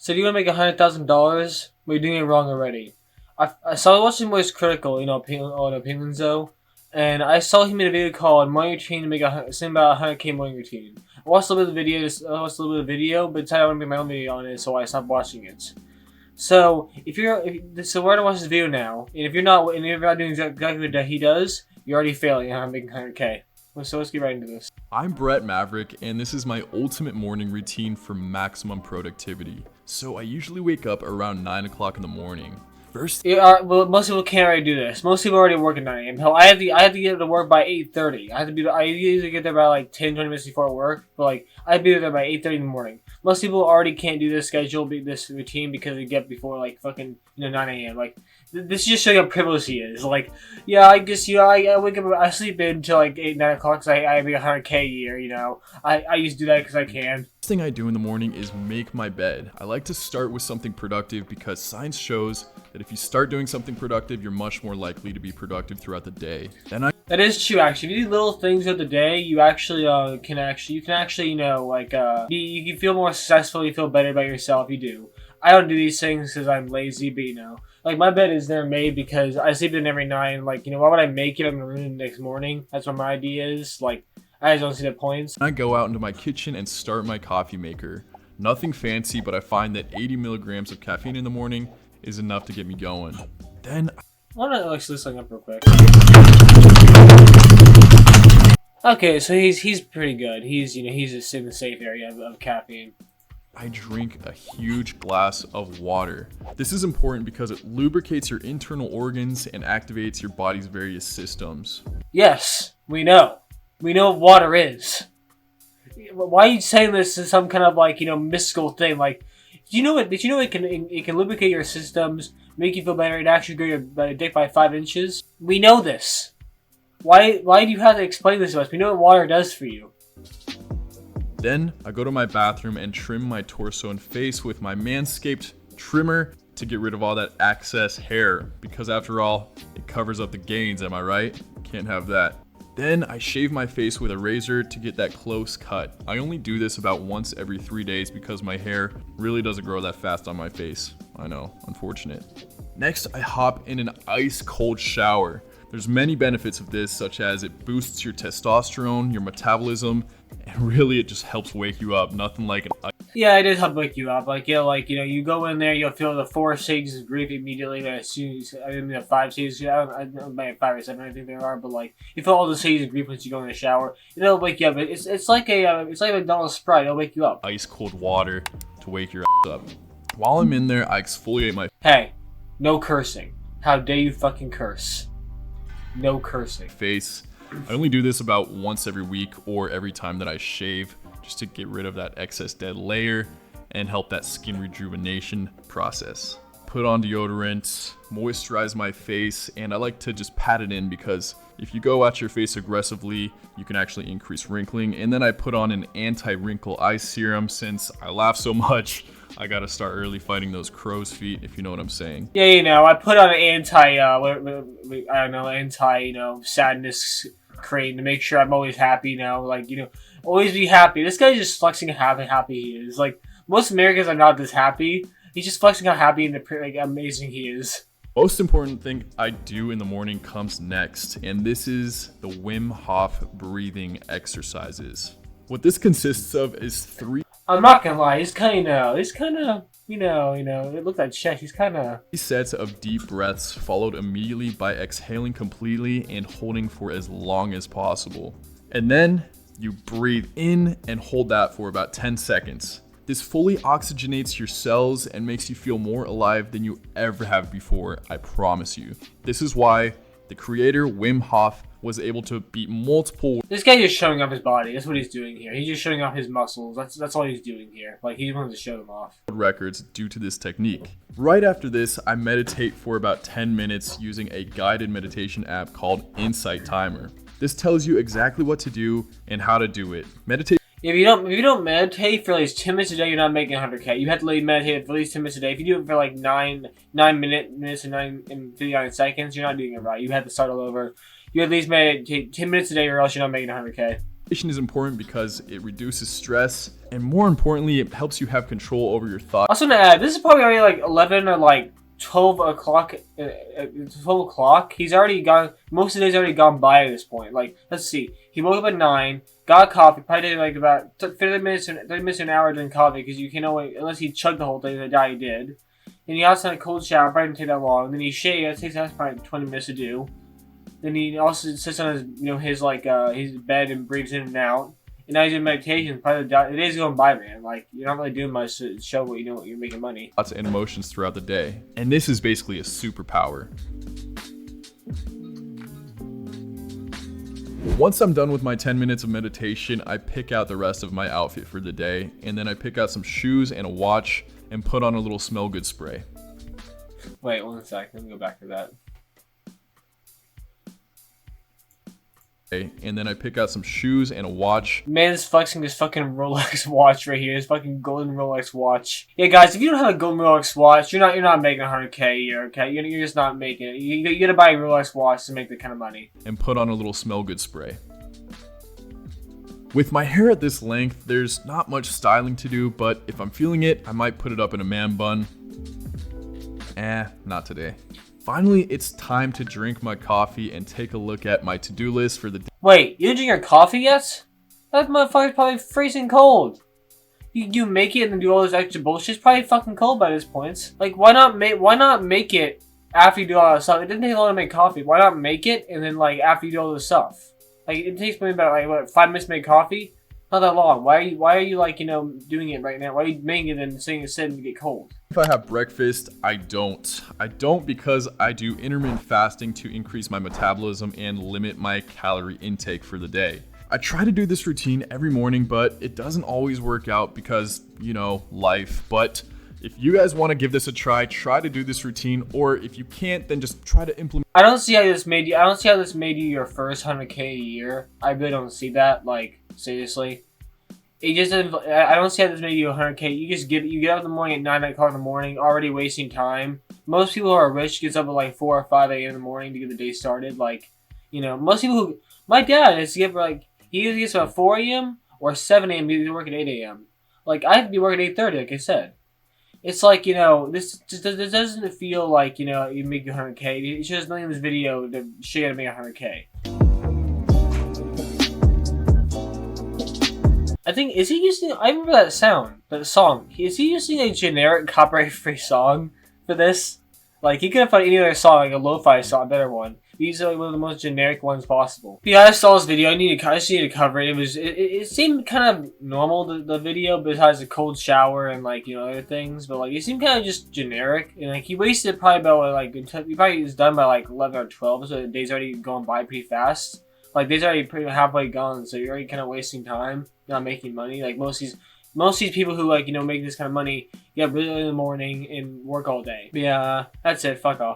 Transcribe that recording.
So do you want to make $100,000? Well, you're doing it wrong already. I saw watching Moist Critical, Penguins though, and I saw he made a video called Morning Routine to make something about 100K morning routine. I watched a little bit of the video, but decided I want to make my own video on it, so I stopped watching it. So we're gonna watch this video now, and if you're not doing exactly what he does, you're already failing on making 100K. So let's get right into this. I'm Brett Maverick, and this is my ultimate morning routine for maximum productivity. So I usually wake up around 9 o'clock in the morning. First, most people can't already do this. Most people already work at 9 a.m. Hell, I have to get to work by 8:30. I usually get there by like 10, 20 minutes before work, but like I'd be there by 8:30 in the morning. Most people already can't do this schedule, this routine because they get before like fucking 9 a.m. Like this is just showing how privileged he is. Like, yeah, I guess I wake up, I sleep in until like 8, 9 o'clock because I make 100K a year. I used to do that because I can. First thing I do in the morning is make my bed. I like to start with something productive because science shows that if you start doing something productive, you're much more likely to be productive throughout the day. That is true, actually. If you do little things of the day, you actually you can feel more successful. You feel better about yourself. You do. I don't do these things because I'm lazy, but like my bed is there made because I sleep in every night. And like, why would I make it? I'm gonna ruin it the next morning. That's what my idea is. Like, I just don't see the points. I go out into my kitchen and start my coffee maker. Nothing fancy, but I find that 80 milligrams of caffeine in the morning is enough to get me going. Then I want to look this thing up real quick. Okay, so he's pretty good. He's just in the safe area of caffeine. I drink a huge glass of water. This is important because it lubricates your internal organs and activates your body's various systems. Yes, we know. We know what water is. Why are you saying this as some kind of mystical thing? Like, did you know it can lubricate your systems, make you feel better, and actually grow your dick by 5 inches? We know this. Why do you have to explain this to us? We know what water does for you. Then I go to my bathroom and trim my torso and face with my Manscaped trimmer to get rid of all that excess hair, because after all, it covers up the gains, am I right? Can't have that. Then I shave my face with a razor to get that close cut. I only do this about once every 3 days because my hair really doesn't grow that fast on my face. I know, unfortunate. Next, I hop in an ice cold shower. There's many benefits of this, such as it boosts your testosterone, your metabolism, and really it just helps wake you up. Nothing like an ice. Yeah, it does help wake you up. You go in there, you'll feel the 4 stages of grief immediately. As soon as the 5 stages, I don't know, 5 or 7, I think there are, but you feel all the stages of grief once you go in the shower. It'll wake you up. It's like a McDonald's Sprite. It'll wake you up. Ice cold water to wake your up. While I'm in there, I exfoliate my Hey, no cursing. How dare you fucking curse? No cursing. face. I only do this about once every week or every time that I shave, just to get rid of that excess dead layer and help that skin rejuvenation process. Put on deodorant, moisturize my face, and I like to just pat it in because if you go at your face aggressively, you can actually increase wrinkling. And then I put on an anti-wrinkle eye serum. Since I laugh so much, I gotta start early fighting those crow's feet, if you know what I'm saying. Yeah, I put on an sadness cream to make sure I'm always happy always be happy. This guy's just flexing how happy he is. Like, most Americans are not this happy. He's just flexing how happy and amazing he is. Most important thing I do in the morning comes next, and this is the Wim Hof breathing exercises. What this consists of is 3 I'm not gonna lie, he's kind of, it looked like chest. He's kind of sets of deep breaths followed immediately by exhaling completely and holding for as long as possible. And then you breathe in and hold that for about 10 seconds. This fully oxygenates your cells and makes you feel more alive than you ever have before, I promise you. This is why the creator, Wim Hof, was able to beat multiple... This guy is showing off his body. That's what he's doing here. He's just showing off his muscles. That's all he's doing here. He wants to show them off. ...records due to this technique. Right after this, I meditate for about 10 minutes using a guided meditation app called Insight Timer. This tells you exactly what to do and how to do it. Meditate... If you don't meditate for at least 10 minutes a day, you're not making 100K. You have to meditate for at least 10 minutes a day. If you do it for 9 minutes and 59 seconds, you're not doing it right. You have to start all over. You at least meditate 10 minutes a day or else you're not making 100K. Meditation is important because it reduces stress, and more importantly, it helps you have control over your thoughts. I was gonna add, this is probably already like 11 or like 12 o'clock. 12 o'clock. He's already gone. Most of the day's already gone by at this point. Like, let's see. He woke up at 9, got coffee. Probably did like about 30 minutes to an hour drinking coffee because you can't always, unless he chugged the whole thing. I doubt he did. Then he hops in a cold shower. Probably didn't take that long. Then he shaves. It takes probably 20 minutes to do. Then he also sits on his his bed and breathes in and out. And now he's in meditation. Probably the day's going by, man. Like, you're not really doing much to show what you know, what you're making money. Thoughts and emotions throughout the day. And this is basically a superpower. Once I'm done with my 10 minutes of meditation, I pick out the rest of my outfit for the day. And then I pick out some shoes and a watch and put on a little smell good spray. Wait, one sec. Let me go back to that. And then I pick out some shoes and a watch. Man's flexing this fucking Rolex watch right here. This fucking golden Rolex watch. Yeah, guys, if you don't have a golden Rolex watch, you're not making 100K a year, okay? You're just not making it. You gotta buy a Rolex watch to make that kind of money. And put on a little smell good spray. With my hair at this length, there's not much styling to do, but if I'm feeling it, I might put it up in a man bun. Not today. Finally, it's time to drink my coffee and take a look at my to-do list for the day. Wait, you didn't drink your coffee yet? That motherfucker's probably freezing cold. You make it and then do all this extra bullshit. It's probably fucking cold by this point. Like, why not make it after you do all that stuff? It didn't take long to make coffee. Why not make it and then like after you do all this stuff? Like, it takes maybe about like what, 5 minutes to make coffee. Not that long. Why are you like, doing it right now? Why are you making it and sitting and get cold? If I have breakfast, I don't. I don't because I do intermittent fasting to increase my metabolism and limit my calorie intake for the day. I try to do this routine every morning, but it doesn't always work out because, life. But if you guys want to give this a try to do this routine, or if you can't, then just try to implement. I don't see how this made you your first 100K a year. I really don't see that. Like, seriously. It just doesn't, I don't see how this made you 100K. You get up in the morning at 9 o'clock in the morning, already wasting time. Most people who are rich gets up at like 4 or 5 a.m. in the morning to get the day started. Like, most people my dad is get like, he either gets up at 4 a.m. or 7 a.m. to work at 8 a.m. Like, I have to be working at 8:30, like I said. It's like, this doesn't feel like, you make 100K. It's just nothing in this video to show you how to make 100K. I think, I remember that song. Is he using a generic copyright-free song for this? Like, he could have found any other song, like a lo-fi song, a better one. These are like one of the most generic ones possible. Yeah, I saw this video. I just need to cover it. It seemed kind of normal, the video, besides the cold shower and like, other things. But like, it seemed kind of just generic. And like, he wasted probably about he probably was done by like 11 or 12. So the day's already going by pretty fast. Like, day's already pretty halfway gone. So you're already kind of wasting time, not making money. Like most of these people who like, make this kind of money, get up really early in the morning and work all day. But yeah, that's it. Fuck off.